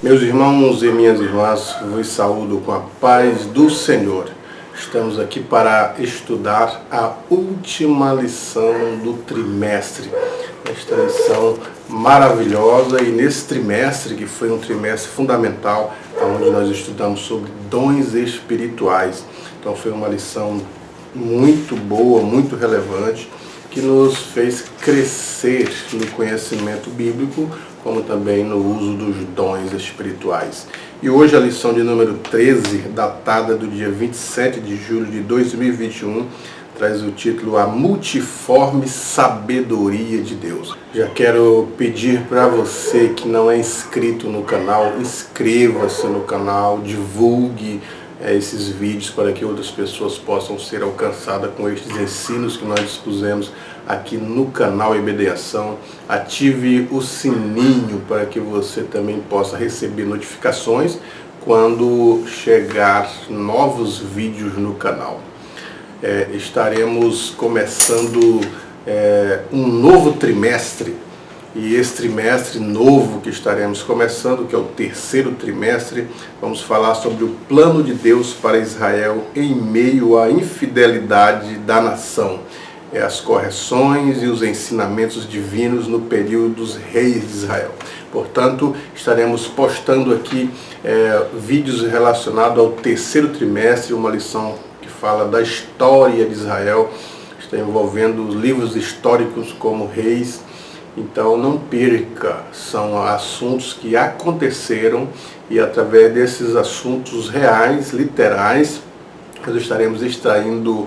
Meus irmãos e minhas irmãs, vos saúdo com a paz do Senhor. Estamos aqui para estudar a última lição do trimestre. Esta lição maravilhosa, e nesse trimestre, que foi um trimestre fundamental, onde nós estudamos sobre dons espirituais. Então foi uma lição muito boa, muito relevante, que nos fez crescer no conhecimento bíblico, como também no uso dos dons espirituais. E hoje a lição de número 13, datada do dia 27 de julho de 2021, traz o título A Multiforme Sabedoria de Deus. Já quero pedir para você que não é inscrito no canal, inscreva-se no canal, divulgue esses vídeos para que outras pessoas possam ser alcançadas com estes ensinos que nós dispusemos aqui no canal EBD Ação. Ative o sininho para que você também possa receber notificações quando chegar novos vídeos no canal. Estaremos começando um novo trimestre, e esse trimestre novo que estaremos começando, que é o terceiro trimestre, vamos falar sobre o plano de Deus para Israel em meio à infidelidade da nação, as correções e os ensinamentos divinos no período dos reis de Israel. Portanto, estaremos postando aqui vídeos relacionados ao terceiro trimestre, uma lição que fala da história de Israel, está envolvendo os livros históricos como reis. Então não perca, são assuntos que aconteceram, e através desses assuntos reais, literais, nós estaremos extraindo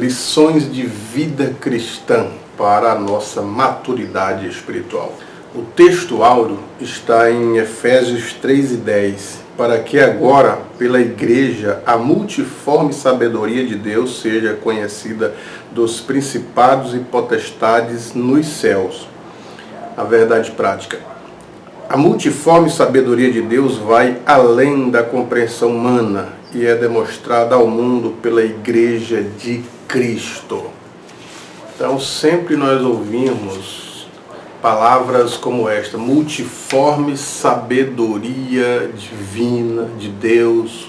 lições de vida cristã para a nossa maturidade espiritual. O texto áureo está em Efésios 3:10, para que agora, pela igreja, a multiforme sabedoria de Deus seja conhecida dos principados e potestades nos céus. A verdade prática. A multiforme sabedoria de Deus vai além da compreensão humana e é demonstrada ao mundo pela Igreja de Cristo. Então sempre nós ouvimos palavras como esta: multiforme sabedoria divina de Deus,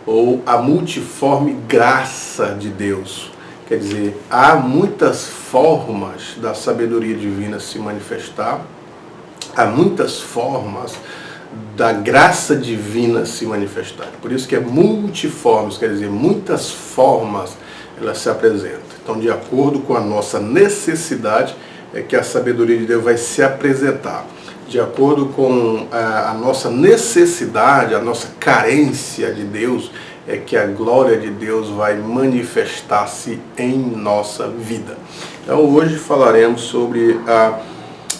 ou a multiforme graça de Deus. Quer dizer, há muitas formas da sabedoria divina se manifestar, há muitas formas da graça divina se manifestar. Por isso que é multiforme, quer dizer, muitas formas ela se apresenta. Então, de acordo com a nossa necessidade, é que a sabedoria de Deus vai se apresentar. De acordo com a nossa necessidade, a nossa carência de Deus, é que a glória de Deus vai manifestar-se em nossa vida. Então hoje falaremos sobre a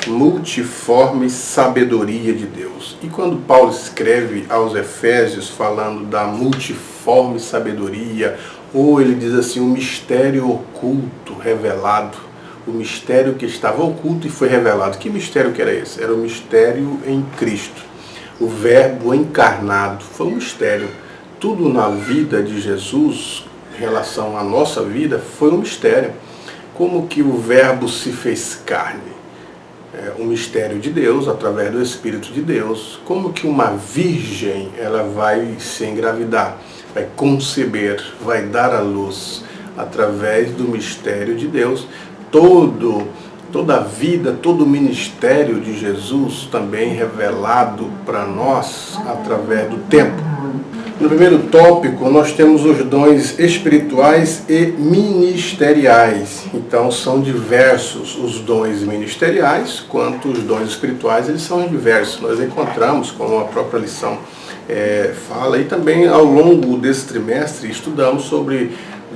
multiforme sabedoria de Deus. E quando Paulo escreve aos Efésios falando da multiforme sabedoria, ou ele diz assim, o mistério oculto revelado, o mistério que estava oculto e foi revelado. Que mistério que era esse? Era o mistério em Cristo. O verbo encarnado foi um mistério. Tudo na vida de Jesus, em relação à nossa vida, foi um mistério. Como que o verbo se fez carne? Um mistério de Deus, através do Espírito de Deus. Como que uma virgem ela vai se engravidar, vai conceber, vai dar à luz, através do mistério de Deus. Toda a vida, todo o ministério de Jesus também revelado para nós através do tempo. No primeiro tópico, nós temos os dons espirituais e ministeriais. Então, são diversos os dons ministeriais, quanto os dons espirituais, eles são diversos. Nós encontramos, como a própria lição fala, e também ao longo desse trimestre estudamos sobre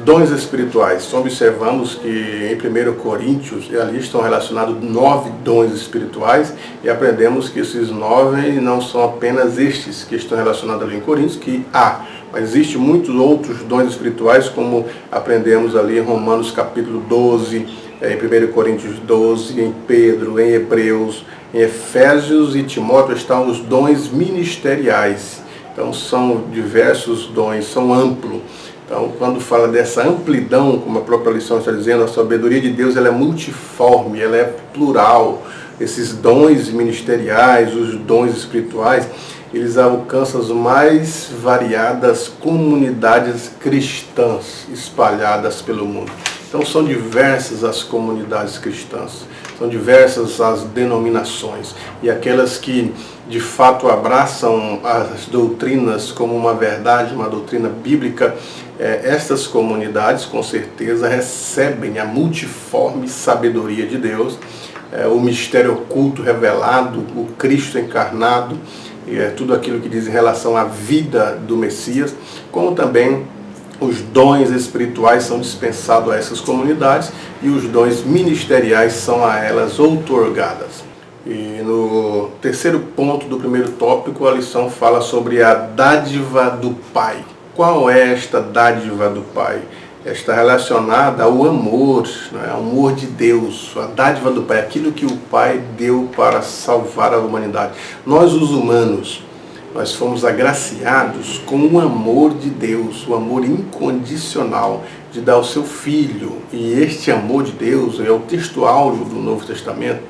dons espirituais. Observamos que em 1 Coríntios, ali estão relacionados 9 dons espirituais, e aprendemos que esses 9 não são apenas estes que estão relacionados ali em Coríntios, que há, mas existem muitos outros dons espirituais, como aprendemos ali em Romanos capítulo 12, em 1 Coríntios 12, em Pedro, em Hebreus, em Efésios e Timóteo estão os dons ministeriais. Então são diversos dons, são amplos. Então, quando fala dessa amplidão, como a própria lição está dizendo, a sabedoria de Deus ela é multiforme, ela é plural. Esses dons ministeriais, os dons espirituais, eles alcançam as mais variadas comunidades cristãs espalhadas pelo mundo. Então são diversas as comunidades cristãs, são diversas as denominações, e aquelas que de fato abraçam as doutrinas como uma verdade, uma doutrina bíblica, estas comunidades com certeza recebem a multiforme sabedoria de Deus, o mistério oculto revelado, o Cristo encarnado, tudo aquilo que diz em relação à vida do Messias, como também os dons espirituais são dispensados a essas comunidades e os dons ministeriais são a elas outorgadas. E no terceiro ponto do primeiro tópico, a lição fala sobre a dádiva do Pai. Qual é esta dádiva do Pai? Está relacionada ao amor, né? Ao amor de Deus, a dádiva do Pai, aquilo que o Pai deu para salvar a humanidade. Nós, os humanos, nós fomos agraciados com o amor de Deus, o amor incondicional de dar o seu Filho. E este amor de Deus é o texto áureo do Novo Testamento,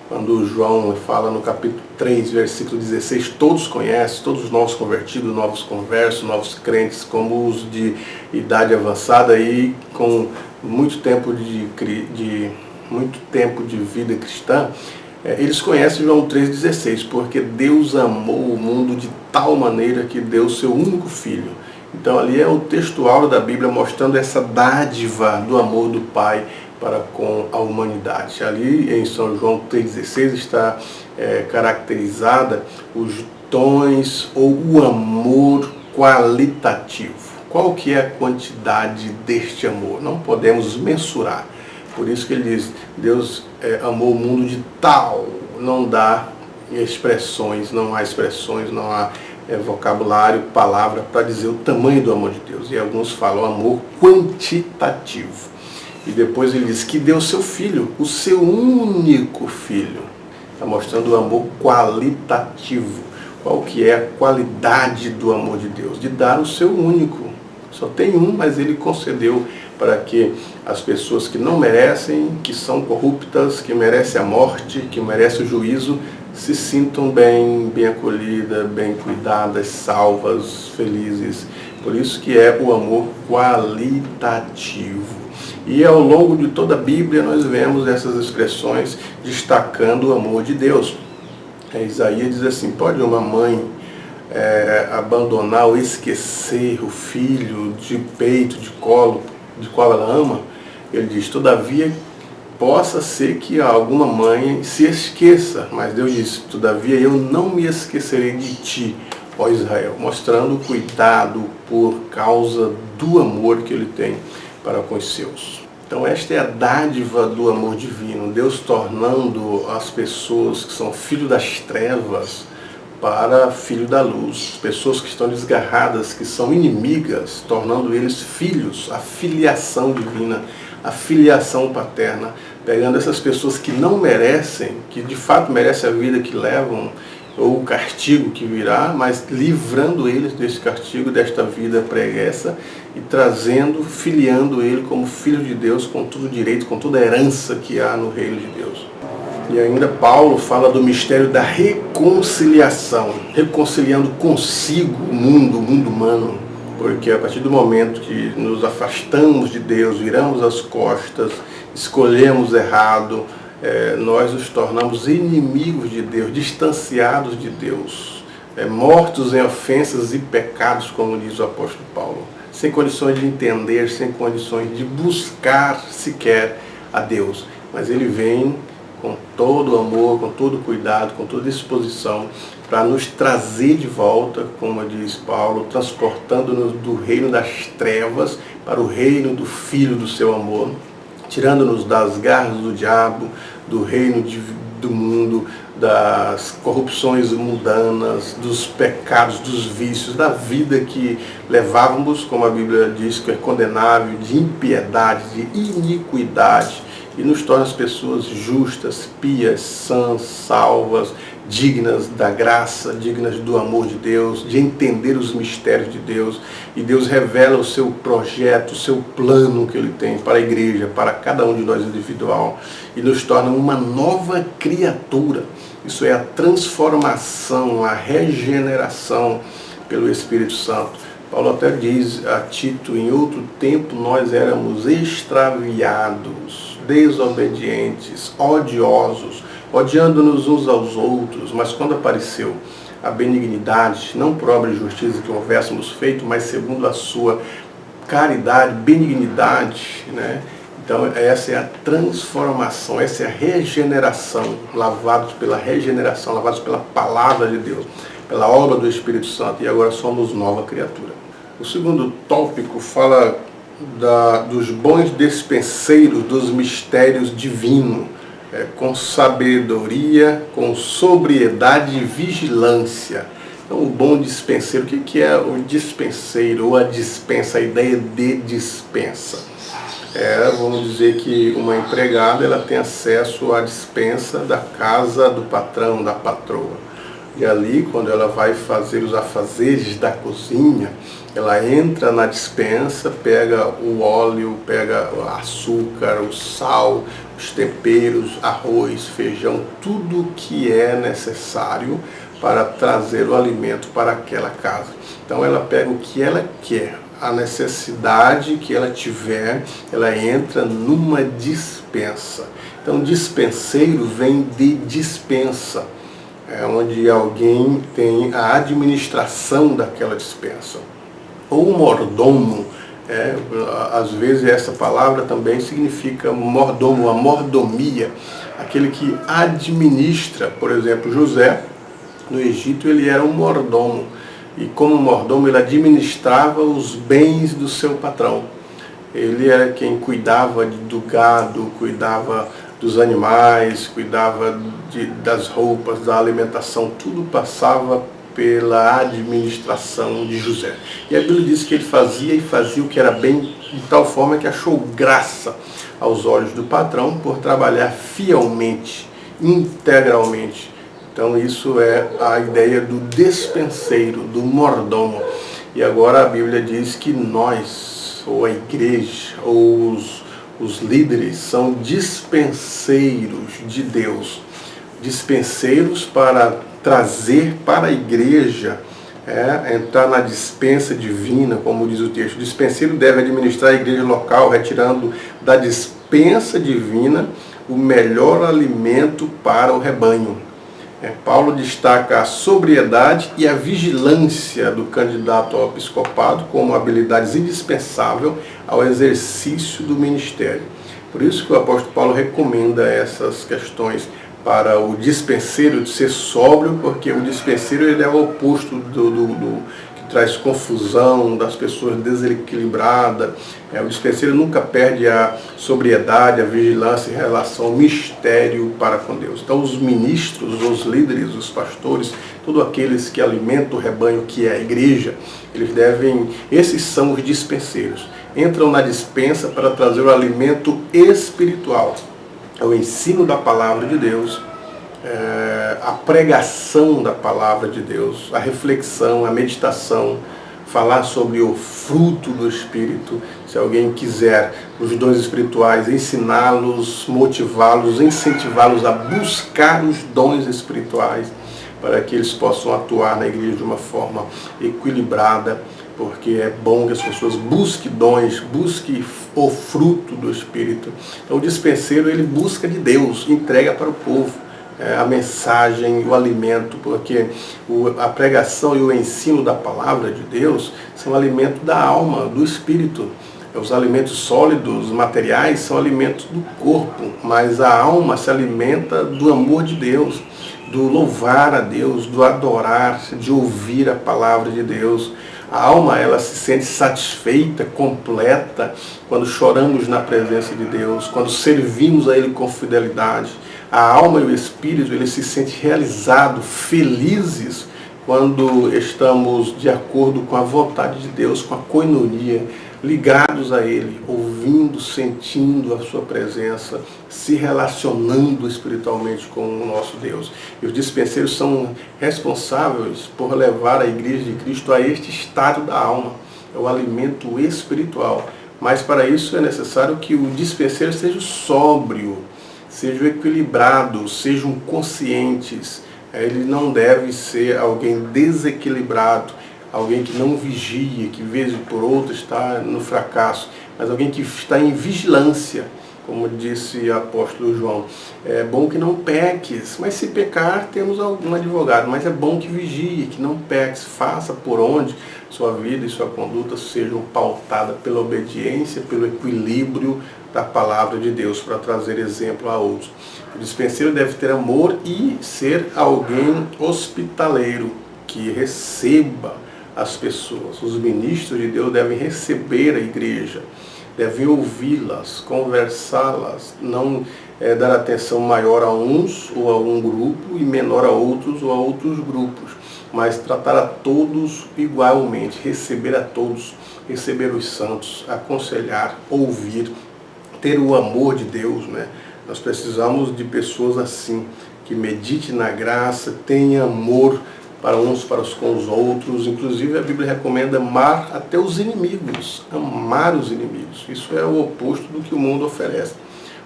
quando João fala no capítulo 3, versículo 16, todos conhecem, todos os novos convertidos, novos conversos, novos crentes, como os de idade avançada e com muito tempo de vida cristã, eles conhecem João 3,16, porque Deus amou o mundo de tal maneira que deu o seu único Filho. Então ali é o texto áureo da Bíblia mostrando essa dádiva do amor do Pai para com a humanidade. Ali em São João 3,16 está caracterizada os dons ou o amor qualitativo. Qual que é a quantidade deste amor? Não podemos mensurar. Por isso que ele diz, Deus amou o mundo de tal, não dá expressões, não há vocabulário, palavra para dizer o tamanho do amor de Deus. E alguns falam amor quantitativo. E depois ele diz que deu o seu Filho, o seu único Filho. Está mostrando o amor qualitativo. Qual que é a qualidade do amor de Deus? De dar o seu único. Só tem um, mas ele concedeu para que as pessoas que não merecem, que são corruptas, que merecem a morte, que merecem o juízo, se sintam bem acolhidas, bem cuidadas, salvas, felizes. Por isso que é o amor qualitativo. E ao longo de toda a Bíblia nós vemos essas expressões destacando o amor de Deus. Isaías diz assim, pode uma mãe abandonar ou esquecer o filho de peito, de colo, de qual ela ama? Ele diz, todavia possa ser que alguma mãe se esqueça, mas Deus diz, todavia eu não me esquecerei de ti, ó Israel, mostrando o cuidado por causa do amor que ele tem para com os seus. Então esta é a dádiva do amor divino, Deus tornando as pessoas que são filhos das trevas para filho da luz, pessoas que estão desgarradas, que são inimigas, tornando eles filhos, a filiação divina, a filiação paterna, pegando essas pessoas que não merecem, que de fato merecem a vida que levam, ou o castigo que virá, mas livrando eles desse castigo, desta vida pregressa, e trazendo, filiando ele como filho de Deus, com todo direito, com toda a herança que há no reino de Deus. E ainda Paulo fala do mistério da reconciliação, reconciliando consigo o mundo humano, porque a partir do momento que nos afastamos de Deus, viramos as costas, escolhemos errado, nós nos tornamos inimigos de Deus, distanciados de Deus, mortos em ofensas e pecados, como diz o apóstolo Paulo, sem condições de entender, sem condições de buscar sequer a Deus. Mas ele vem com todo o amor, com todo o cuidado, com toda a disposição, para nos trazer de volta, como diz Paulo, transportando-nos do reino das trevas para o reino do Filho do seu amor, tirando-nos das garras do diabo, do reino do mundo, das corrupções mundanas, dos pecados, dos vícios, da vida que levávamos, como a Bíblia diz, que é condenável, de impiedade, de iniquidade, e nos torna as pessoas justas, pias, sãs, salvas, dignas da graça, dignas do amor de Deus, de entender os mistérios de Deus. E Deus revela o seu projeto, o seu plano que Ele tem para a igreja, para cada um de nós individual, e nos torna uma nova criatura. Isso é a transformação, a regeneração pelo Espírito Santo. Paulo até diz a Tito: em outro tempo nós éramos extraviados, desobedientes, odiosos, odiando-nos uns aos outros, mas quando apareceu a benignidade, não por obra de justiça que houvéssemos feito, mas segundo a sua caridade, benignidade, né? Então essa é a transformação, essa é a regeneração, lavados pela regeneração, lavados pela palavra de Deus, pela obra do Espírito Santo, e agora somos nova criatura. O segundo tópico fala dos bons dispenseiros dos mistérios divinos, com sabedoria, com sobriedade e vigilância. Então, o bom dispenseiro, o que é o dispenseiro ou a dispensa, a ideia de dispensa? Vamos dizer que uma empregada ela tem acesso à dispensa da casa do patrão, da patroa. E ali, quando ela vai fazer os afazeres da cozinha, ela entra na dispensa, pega o óleo, pega o açúcar, o sal, os temperos, arroz, feijão, tudo que é necessário para trazer o alimento para aquela casa. Então ela pega o que ela quer, a necessidade que ela tiver, ela entra numa dispensa. Então dispenseiro vem de dispensa, onde alguém tem a administração daquela dispensa. Ou mordomo, às vezes essa palavra também significa mordomo, a mordomia, aquele que administra. Por exemplo, José, no Egito, ele era um mordomo, e como mordomo ele administrava os bens do seu patrão. Ele era quem cuidava do gado, cuidava dos animais, cuidava das roupas, da alimentação, tudo passava pela administração de José. E a Bíblia diz que ele fazia o que era bem, de tal forma que achou graça aos olhos do patrão por trabalhar fielmente, integralmente. Então isso é a ideia do despenseiro, do mordomo. E agora a Bíblia diz que nós, ou a igreja, ou os líderes, são dispenseiros de Deus. Dispenseiros para trazer para a igreja, entrar na dispensa divina, como diz o texto. O dispenseiro deve administrar a igreja local, retirando da dispensa divina o melhor alimento para o rebanho. Paulo destaca a sobriedade e a vigilância do candidato ao episcopado como habilidades indispensáveis ao exercício do ministério. Por isso que o apóstolo Paulo recomenda essas questões para o dispenseiro, de ser sóbrio, porque o dispenseiro ele é o oposto que traz confusão, das pessoas desequilibradas. O dispenseiro nunca perde a sobriedade, a vigilância em relação ao mistério para com Deus. Então os ministros, os líderes, os pastores, todos aqueles que alimentam o rebanho que é a igreja, esses são os dispenseiros. Entram na dispensa para trazer o alimento espiritual, o ensino da palavra de Deus, a pregação da palavra de Deus, a reflexão, a meditação, falar sobre o fruto do Espírito. Se alguém quiser os dons espirituais, ensiná-los, motivá-los, incentivá-los a buscar os dons espirituais, para que eles possam atuar na igreja de uma forma equilibrada, porque é bom que as pessoas busquem dons, busquem o fruto do Espírito. Então o dispenseiro ele busca de Deus, entrega para o povo a mensagem, o alimento, porque a pregação e o ensino da palavra de Deus são alimento da alma, do espírito. Os alimentos sólidos, materiais, são alimentos do corpo, mas a alma se alimenta do amor de Deus, do louvar a Deus, do adorar, de ouvir a palavra de Deus. A alma ela se sente satisfeita, completa, quando choramos na presença de Deus, quando servimos a Ele com fidelidade. A alma e o espírito eles se sentem realizados, felizes, quando estamos de acordo com a vontade de Deus, com a coinonia, ligados a Ele, ouvindo, sentindo a sua presença, se relacionando espiritualmente com o nosso Deus. E os dispenseiros são responsáveis por levar a Igreja de Cristo a este estado da alma, é o alimento espiritual. Mas para isso é necessário que o dispenseiro seja sóbrio, sejam equilibrados, sejam conscientes. Ele não deve ser alguém desequilibrado, alguém que não vigia, que vez por outra está no fracasso, mas alguém que está em vigilância, como disse o apóstolo João. É bom que não peques, mas se pecar temos algum advogado, mas é bom que vigie, que não peques, faça por onde sua vida e sua conduta sejam pautadas pela obediência, pelo equilíbrio da palavra de Deus, para trazer exemplo a outros. O dispenseiro deve ter amor e ser alguém hospitaleiro, que receba as pessoas. Os ministros de Deus devem receber a igreja, devem ouvi-las, conversá-las, não dar atenção maior a uns ou a um grupo e menor a outros ou a outros grupos, mas tratar a todos igualmente, receber a todos, receber os santos, aconselhar, ouvir, ter o amor de Deus, né? Nós precisamos de pessoas assim, que medite na graça, tenha amor para uns com os outros. Inclusive a Bíblia recomenda amar até os inimigos, amar os inimigos. Isso é o oposto do que o mundo oferece.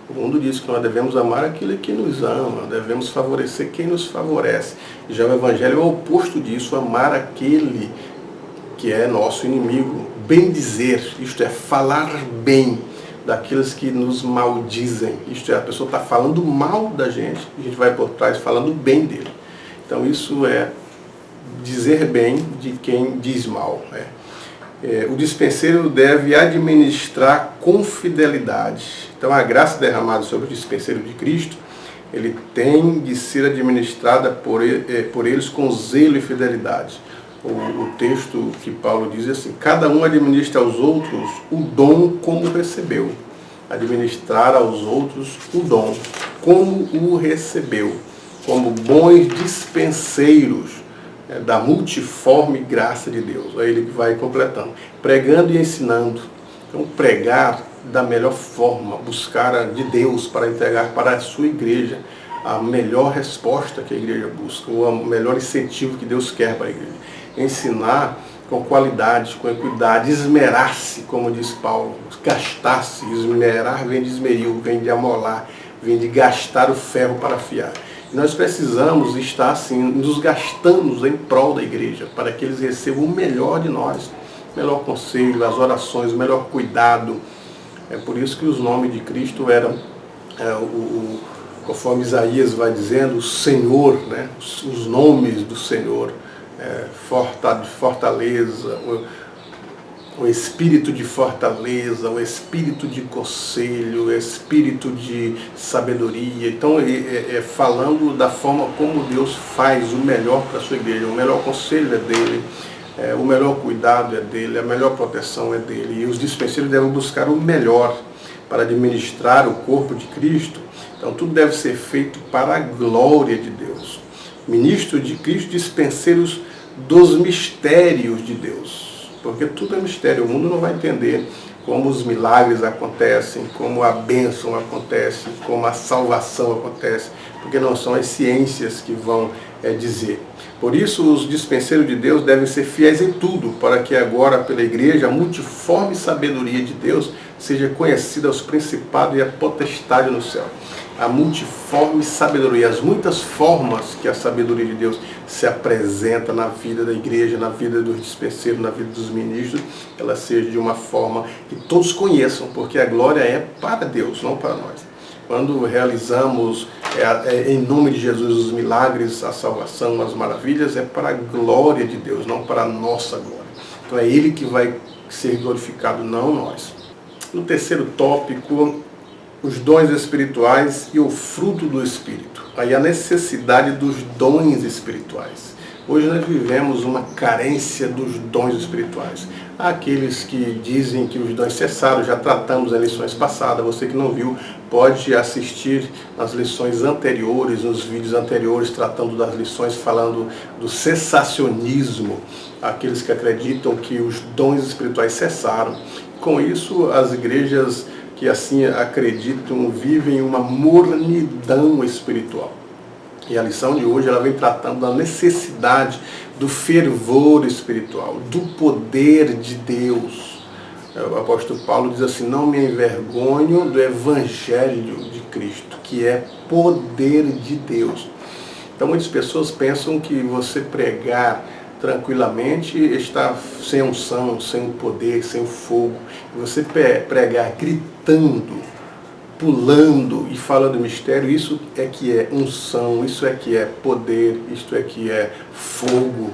O mundo diz que nós devemos amar aquele que nos ama, devemos favorecer quem nos favorece. Já o Evangelho é o oposto disso, amar aquele que é nosso inimigo. Bem dizer, isto é, falar bem daqueles que nos maldizem. Isto é, a pessoa está falando mal da gente e a gente vai por trás falando bem dele. Então isso é dizer bem de quem diz mal. O dispenseiro deve administrar com fidelidade. Então a graça derramada sobre o dispenseiro de Cristo, ele tem de ser administrada por eles com zelo e fidelidade. O texto que Paulo diz é assim: cada um administra aos outros o dom como recebeu. Administrar aos outros o dom como o recebeu, como bons dispenseiros da multiforme graça de Deus. Aí ele vai completando, pregando e ensinando. Então pregar da melhor forma, buscar de Deus para entregar para a sua igreja a melhor resposta que a igreja busca, o melhor incentivo que Deus quer para a igreja. Ensinar com qualidade, com equidade, esmerar-se, como diz Paulo, gastar-se. Esmerar vem de esmeril, vem de amolar, vem de gastar o ferro para afiar. E nós precisamos estar assim, nos gastando em prol da igreja, para que eles recebam o melhor de nós, o melhor conselho, as orações, o melhor cuidado. É por isso que os nomes de Cristo eram, conforme Isaías vai dizendo, o Senhor, né? Os nomes do Senhor, fortaleza, o espírito de fortaleza, o espírito de conselho, o espírito de sabedoria. Então, falando da forma como Deus faz o melhor para a sua igreja. O melhor conselho é dele, o melhor cuidado é dele, a melhor proteção é dele. E os dispenseiros devem buscar o melhor para administrar o corpo de Cristo. Então, tudo deve ser feito para a glória de Deus. Ministro de Cristo, dispenseiros dos mistérios de Deus. Porque tudo é mistério, o mundo não vai entender como os milagres acontecem, como a bênção acontece, como a salvação acontece, porque não são as ciências que vão dizer. Por isso, os dispenseiros de Deus devem ser fiéis em tudo, para que agora, pela igreja, a multiforme sabedoria de Deus seja conhecida aos principados e à potestade no céu. A multiforme sabedoria, as muitas formas que a sabedoria de Deus se apresenta na vida da igreja, na vida dos dispenseiros, na vida dos ministros, ela seja de uma forma que todos conheçam, porque a glória é para Deus, não para nós. Quando realizamos em nome de Jesus os milagres, a salvação, as maravilhas, é para a glória de Deus, não para a nossa glória. Então é Ele que vai ser glorificado, não nós. No terceiro tópico, os dons espirituais e o fruto do Espírito. Aí a necessidade dos dons espirituais. Hoje nós vivemos uma carência dos dons espirituais. Há aqueles que dizem que os dons cessaram, já tratamos em lições passadas. Você que não viu, pode assistir nas lições anteriores, nos vídeos anteriores, tratando das lições, falando do cessacionismo. Aqueles que acreditam que os dons espirituais cessaram. com isso, as igrejas que assim acreditam vivem uma mornidão espiritual. E a lição de hoje ela vem tratando da necessidade do fervor espiritual, do poder de Deus. O apóstolo Paulo diz assim: não me envergonho do evangelho de Cristo, que é poder de Deus. Então muitas pessoas pensam que você pregar tranquilamente está sem unção, sem o poder, sem o fogo. E você pregar gritando, pulando e falando mistério, isso é que é unção, isso é que é poder, isto é que é fogo.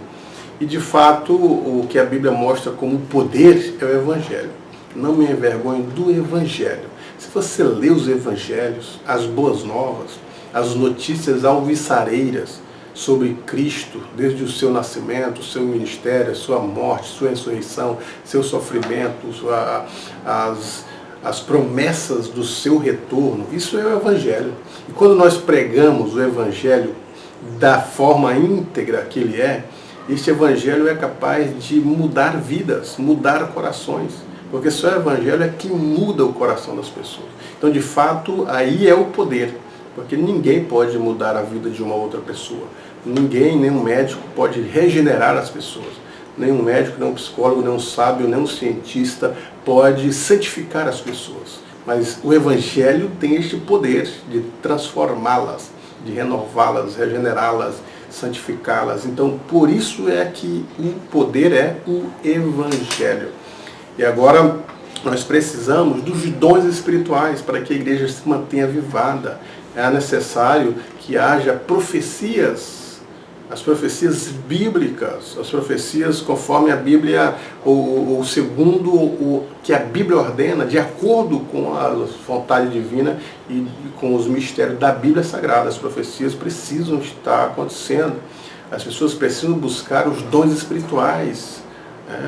E de fato, o que a Bíblia mostra como poder é o Evangelho. Não me envergonho do Evangelho. Se você lê os Evangelhos, as boas novas, as notícias alvissareiras sobre Cristo, desde o seu nascimento, o seu ministério, a sua morte, sua ressurreição, seu sofrimento, as promessas do seu retorno, isso é o Evangelho. E quando nós pregamos o Evangelho da forma íntegra que ele é, este Evangelho é capaz de mudar vidas, mudar corações, porque só o Evangelho é que muda o coração das pessoas. Então, de fato, aí é o poder, porque ninguém pode mudar a vida de uma outra pessoa. Ninguém, nenhum médico pode regenerar as pessoas. Nenhum médico, nenhum psicólogo, nenhum sábio, nenhum cientista pode santificar as pessoas. Mas o Evangelho tem este poder de transformá-las, de renová-las, regenerá-las, santificá-las. Então, por isso é que o poder é o Evangelho. E agora, nós precisamos dos dons espirituais para que a igreja se mantenha avivada. É necessário que haja profecias, as profecias bíblicas, as profecias conforme a Bíblia, ou segundo o que a Bíblia ordena, de acordo com a vontade divina e com os mistérios da Bíblia Sagrada. As profecias precisam estar acontecendo. As pessoas precisam buscar os dons espirituais,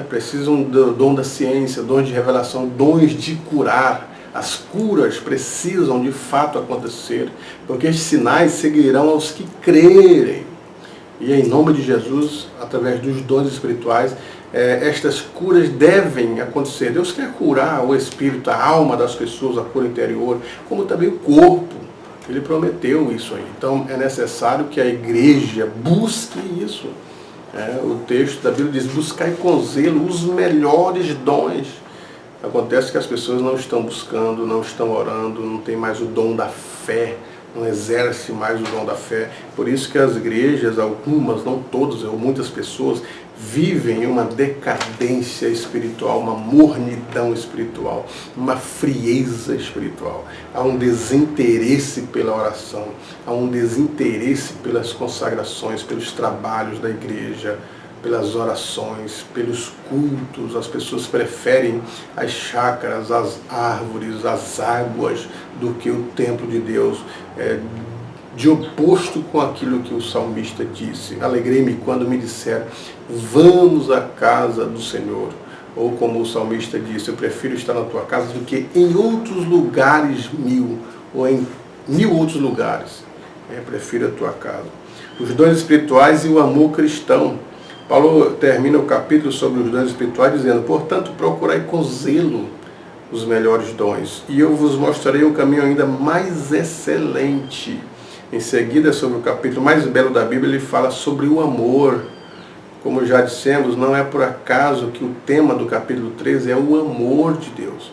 precisam do dom da ciência, dons de revelação, dons de curar. As curas precisam de fato acontecer, porque estes sinais seguirão aos que crerem. E em nome de Jesus, através dos dons espirituais, estas curas devem acontecer. Deus quer curar o espírito, a alma das pessoas, a cura interior, como também o corpo. Ele prometeu isso aí. Então é necessário que a igreja busque isso. O texto da Bíblia diz: buscai com zelo os melhores dons. Acontece que as pessoas não estão buscando, não estão orando, não tem mais o dom da fé, não exerce mais o dom da fé. Por isso que as igrejas, algumas, não todas, ou muitas pessoas, vivem uma decadência espiritual, uma mornidão espiritual, uma frieza espiritual. Há um desinteresse pela oração, há um desinteresse pelas consagrações, pelos trabalhos da igreja, pelas orações, pelos cultos. As pessoas preferem as chácaras, as árvores, as águas do que o templo de Deus, de oposto com aquilo que o salmista disse: alegrei-me quando me disseram, vamos à casa do Senhor. Ou como o salmista disse: eu prefiro estar na tua casa do que em outros lugares mil, ou em 1000 outros lugares. Eu prefiro a tua casa. Os dons espirituais e o amor cristão. Paulo termina o capítulo sobre os dons espirituais dizendo: portanto, procurai com zelo os melhores dons, e eu vos mostrarei um caminho ainda mais excelente. Em seguida, sobre o capítulo mais belo da Bíblia, ele fala sobre o amor. Como já dissemos, não é por acaso que o tema do capítulo 13 é o amor de Deus.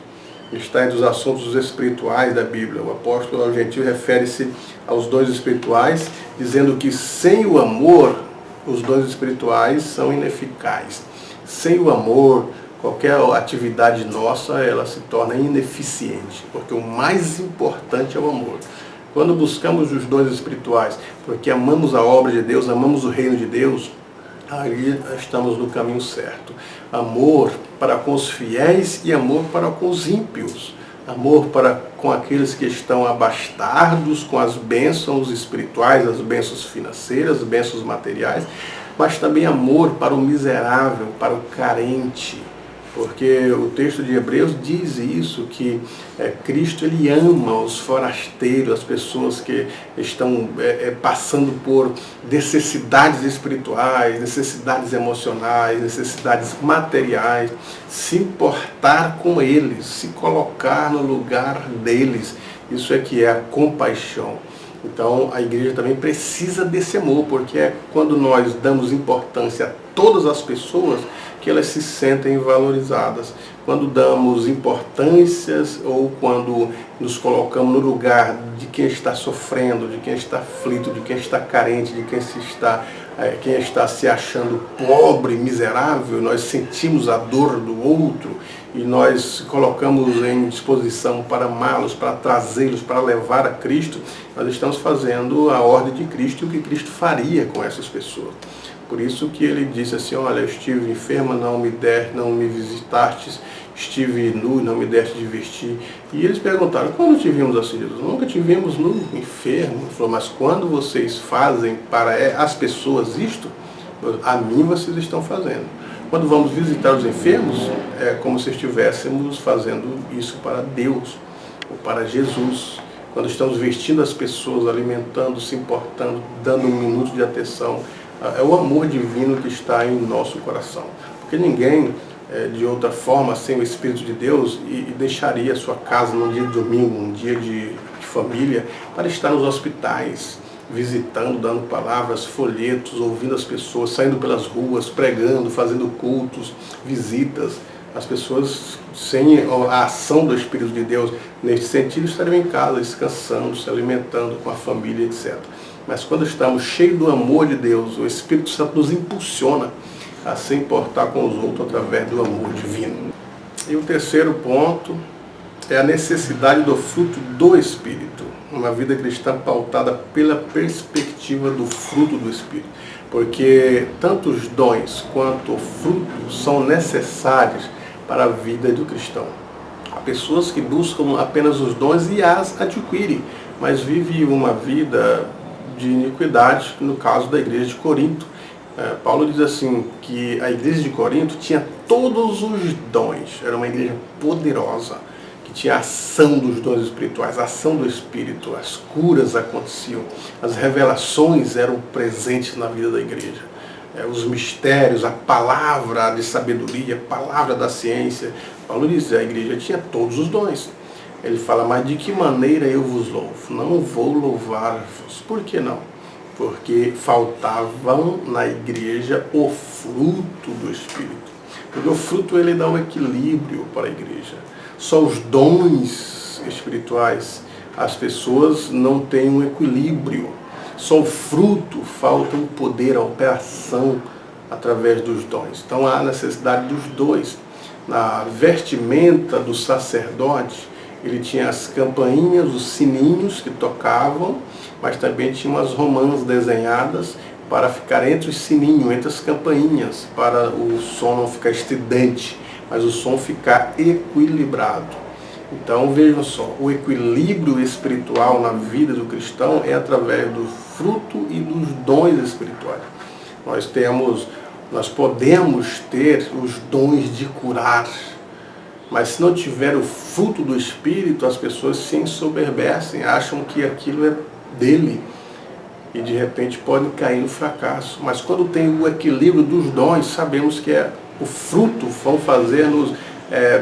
Está entre os assuntos espirituais da Bíblia. O apóstolo aos gentios refere-se aos dons espirituais, dizendo que sem o amor, os dons espirituais são ineficazes. Sem o amor, qualquer atividade nossa, ela se torna ineficiente, porque o mais importante é o amor. Quando buscamos os dons espirituais, porque amamos a obra de Deus, amamos o reino de Deus, aí estamos no caminho certo. Amor para com os fiéis e amor para com os ímpios. Amor para com aqueles que estão abastados com as bênçãos espirituais, as bênçãos financeiras, as bênçãos materiais, mas também amor para o miserável, para o carente. Porque o texto de Hebreus diz isso, que Cristo ele ama os forasteiros, as pessoas que estão passando por necessidades espirituais, necessidades emocionais, necessidades materiais, se importar com eles, se colocar no lugar deles. Isso é que é a compaixão. Então a igreja também precisa desse amor, porque é quando nós damos importância a todas as pessoas que elas se sentem valorizadas. Quando damos importâncias ou quando nos colocamos no lugar de quem está sofrendo, de quem está aflito, de quem está carente, de quem está se achando pobre, miserável, nós sentimos a dor do outro e nós colocamos em disposição para amá-los, para trazê-los, para levar a Cristo, nós estamos fazendo a ordem de Cristo e o que Cristo faria com essas pessoas. Por isso que ele disse assim, olha, eu estive enferma, não me visitastes, estive nu, não me deste de vestir. E eles perguntaram, quando te vimos assim? Jesus, nunca te vimos nu, enfermo. Ele falou, mas quando vocês fazem para as pessoas isto, a mim vocês estão fazendo. Quando vamos visitar os enfermos, é como se estivéssemos fazendo isso para Deus, ou para Jesus. Quando estamos vestindo as pessoas, alimentando, se importando, dando um minuto de atenção, é o amor divino que está em nosso coração. Porque ninguém, de outra forma, sem o Espírito de Deus, e deixaria a sua casa num dia de domingo, um dia de família, para estar nos hospitais, visitando, dando palavras, folhetos, ouvindo as pessoas, saindo pelas ruas, pregando, fazendo cultos, visitas. As pessoas, sem a ação do Espírito de Deus, nesse sentido, estariam em casa, descansando, se alimentando com a família, etc. Mas quando estamos cheios do amor de Deus, o Espírito Santo nos impulsiona a se importar com os outros através do amor divino. E o terceiro ponto é a necessidade do fruto do Espírito. Uma vida cristã pautada pela perspectiva do fruto do Espírito. Porque tanto os dons quanto o fruto são necessários para a vida do cristão. Há pessoas que buscam apenas os dons e as adquirem, mas vivem uma vida de iniquidade, no caso da igreja de Corinto. Paulo diz assim, que a igreja de Corinto tinha todos os dons, era uma igreja poderosa, que tinha a ação dos dons espirituais, a ação do Espírito, as curas aconteciam, as revelações eram presentes na vida da igreja, os mistérios, a palavra de sabedoria, a palavra da ciência. Paulo diz, a igreja tinha todos os dons. Ele fala, mas de que maneira eu vos louvo? Não vou louvar-vos. Por que não? Porque faltavam na igreja o fruto do Espírito. Porque o fruto ele dá um equilíbrio para a igreja. Só os dons espirituais, as pessoas não têm um equilíbrio. Só o fruto falta o poder, a operação através dos dons. Então há necessidade dos dois. Na vestimenta do sacerdote, ele tinha as campainhas, os sininhos que tocavam, mas também tinha umas romãs desenhadas para ficar entre os sininhos, entre as campainhas, para o som não ficar estridente, mas o som ficar equilibrado. Então vejam só, o equilíbrio espiritual na vida do cristão é através do fruto e dos dons espirituais. Nós podemos ter os dons de curar, mas se não tiver o fruto do Espírito, as pessoas se ensoberbecem, acham que aquilo é dele e de repente podem cair no fracasso. Mas quando tem o equilíbrio dos dons, sabemos que o fruto vão fazer-nos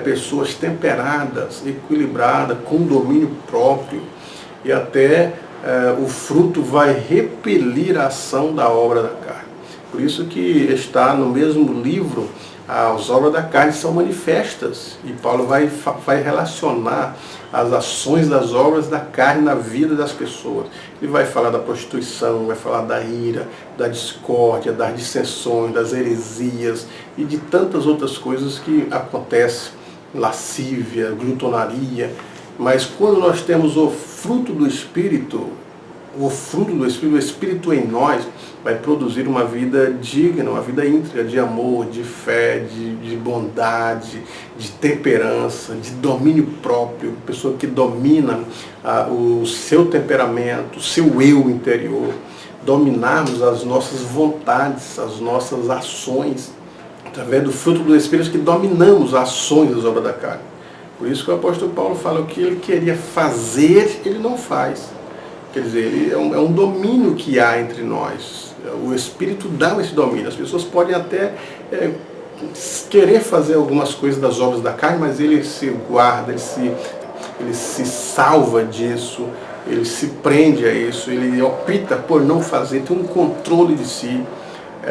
pessoas temperadas, equilibradas, com domínio próprio, e até o fruto vai repelir a ação da obra da carne. Por isso que está no mesmo livro, as obras da carne são manifestas, e Paulo vai relacionar as ações das obras da carne na vida das pessoas. Ele vai falar da prostituição, vai falar da ira, da discórdia, das dissensões, das heresias e de tantas outras coisas que acontecem, lascívia, glutonaria. Mas quando nós temos o fruto do Espírito, o Espírito em nós vai produzir uma vida digna, uma vida íntegra, de amor, de fé, de bondade, de temperança, de domínio próprio, pessoa que domina o seu temperamento, o seu eu interior, dominarmos as nossas vontades, as nossas ações, através do fruto do Espírito, que dominamos as ações das obras da carne. Por isso que o apóstolo Paulo fala, o que ele queria fazer, ele não faz. Quer dizer, é um domínio que há entre nós. O Espírito dá esse domínio. As pessoas podem até querer fazer algumas coisas das obras da carne, mas ele se guarda, ele se salva disso, ele se prende a isso, ele opta por não fazer, tem um controle de si.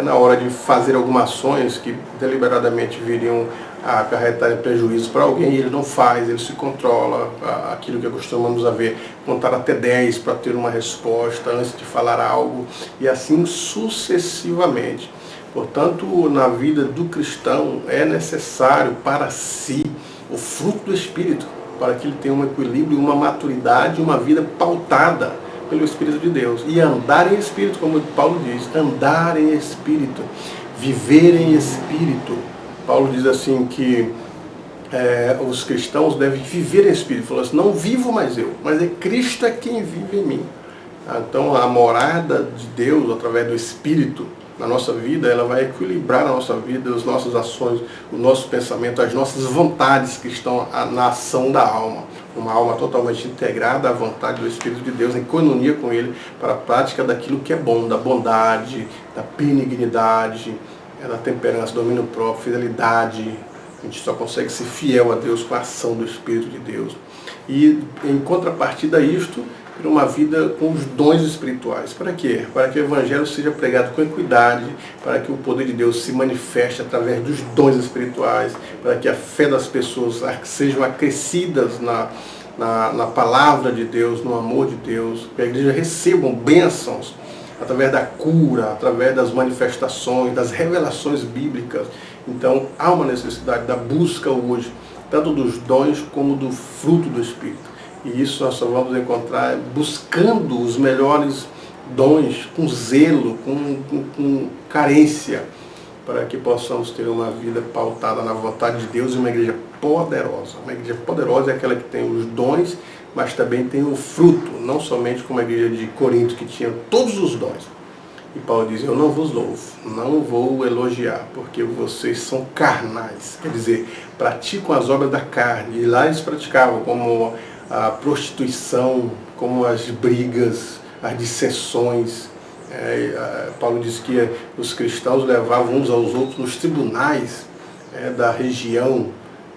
Na hora de fazer algumas ações que deliberadamente viriam a acarretar prejuízo para alguém, ele não faz, ele se controla, aquilo que acostumamos a ver, contar até 10 para ter uma resposta antes de falar algo, e assim sucessivamente. Portanto, na vida do cristão é necessário para si o fruto do Espírito, para que ele tenha um equilíbrio, uma maturidade, uma vida pautada pelo Espírito de Deus. E andar em Espírito, como Paulo diz, andar em Espírito, viver em Espírito. Paulo diz assim que os cristãos devem viver em Espírito. Ele falou assim, não vivo mais eu, mas é Cristo é quem vive em mim. Então a morada de Deus, através do Espírito, na nossa vida, ela vai equilibrar a nossa vida, as nossas ações, o nosso pensamento, as nossas vontades que estão na ação da alma. Uma alma totalmente integrada à vontade do Espírito de Deus, em coinonia com Ele, para a prática daquilo que é bom, da bondade, da benignidade, da temperança, domínio próprio, fidelidade. A gente só consegue ser fiel a Deus com a ação do Espírito de Deus. E em contrapartida a isto, ter uma vida com os dons espirituais. Para quê? Para que o Evangelho seja pregado com equidade, para que o poder de Deus se manifeste através dos dons espirituais, para que a fé das pessoas sejam acrescidas na palavra de Deus, no amor de Deus, que a igreja recebam bênçãos através da cura, através das manifestações, das revelações bíblicas. Então, há uma necessidade da busca hoje, tanto dos dons como do fruto do Espírito. E isso nós só vamos encontrar buscando os melhores dons, com zelo, com carência, para que possamos ter uma vida pautada na vontade de Deus e uma igreja poderosa. Uma igreja poderosa é aquela que tem os dons, mas também tem o fruto, não somente como a igreja de Corinto, que tinha todos os dons. E Paulo diz, eu não vos louvo, não vou elogiar, porque vocês são carnais. Quer dizer, praticam as obras da carne. E lá eles praticavam como a prostituição, como as brigas, as dissensões. Paulo diz que os cristãos levavam uns aos outros nos tribunais da região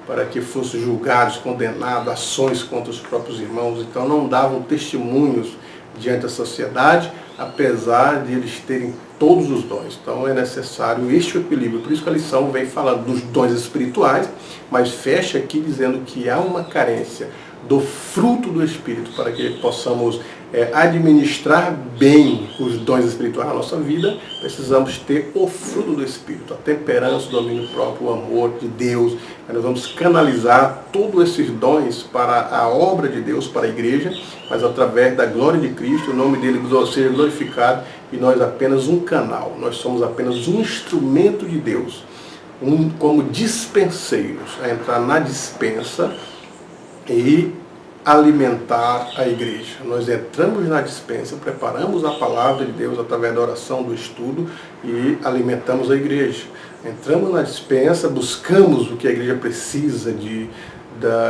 para que fossem julgados, condenados, ações contra os próprios irmãos. Então não davam testemunhos diante da sociedade, apesar de eles terem todos os dons. Então é necessário este equilíbrio. Por isso que a lição vem falando dos dons espirituais, mas fecha aqui dizendo que há uma carência do fruto do Espírito, para que possamos administrar bem os dons espirituais na nossa vida. Precisamos ter o fruto do Espírito, a temperança, o domínio próprio, o amor de Deus. Aí nós vamos canalizar todos esses dons para a obra de Deus, para a igreja, mas através da glória de Cristo, o nome dele seja glorificado, e nós apenas um canal, nós somos apenas um instrumento de Deus, como dispenseiros, a entrar na dispensa e alimentar a igreja. Nós entramos na dispensa, preparamos a palavra de Deus através da oração, do estudo, e alimentamos a igreja. Entramos na dispensa, buscamos o que a igreja precisa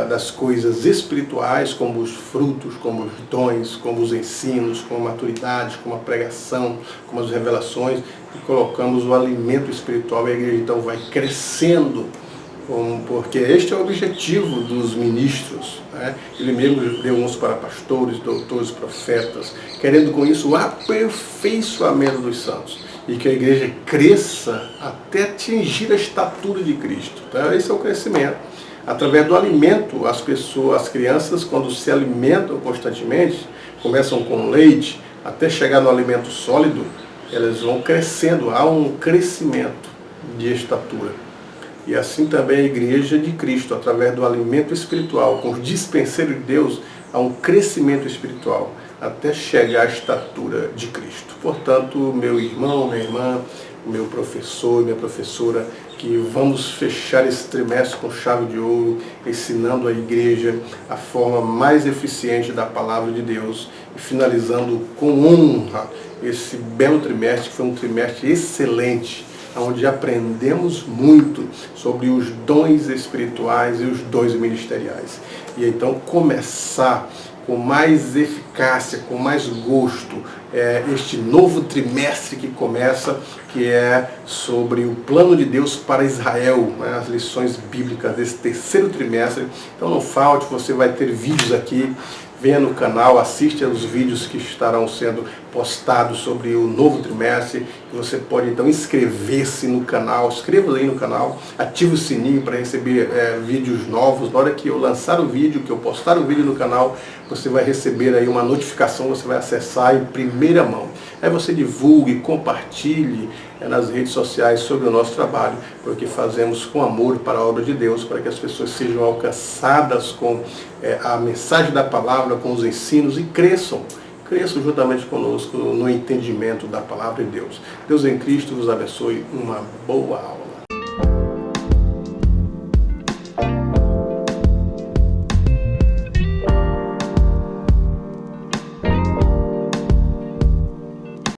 das coisas espirituais, como os frutos, como os dons, como os ensinos, como a maturidade, como a pregação, como as revelações, e colocamos o alimento espiritual, e a igreja então vai crescendo, porque este é o objetivo dos ministros, né? Ele mesmo deu uns para pastores, doutores, profetas, querendo com isso o aperfeiçoamento dos santos, e que a igreja cresça até atingir a estatura de Cristo. Então esse é o crescimento. Através do alimento, as crianças, quando se alimentam constantemente, começam com leite, até chegar no alimento sólido, elas vão crescendo, há um crescimento de estatura. E assim também a igreja de Cristo, através do alimento espiritual, com os dispenseiros de Deus, há um crescimento espiritual, até chegar à estatura de Cristo. Portanto, meu irmão, minha irmã, meu professor e minha professora, que vamos fechar esse trimestre com chave de ouro, ensinando a igreja a forma mais eficiente da palavra de Deus, e finalizando com honra esse belo trimestre, que foi um trimestre excelente, onde aprendemos muito sobre os dons espirituais e os dons ministeriais. E então começar com mais eficácia, com mais gosto, este novo trimestre que começa, que é sobre o plano de Deus para Israel, né? As lições bíblicas desse terceiro trimestre. Então não falte, você vai ter vídeos aqui. Venha no canal, assista aos vídeos que estarão sendo postados sobre o novo trimestre. Você pode então inscrever-se no canal, inscreva-se aí no canal, ative o sininho para receber vídeos novos. Na hora que eu lançar o vídeo, que eu postar o vídeo no canal, você vai receber aí uma notificação, você vai acessar em primeira mão. Aí você divulgue, compartilhe nas redes sociais sobre o nosso trabalho, porque fazemos com amor para a obra de Deus, para que as pessoas sejam alcançadas com a mensagem da palavra, com os ensinos e cresçam juntamente conosco no entendimento da palavra de Deus. Deus em Cristo vos abençoe, uma boa aula.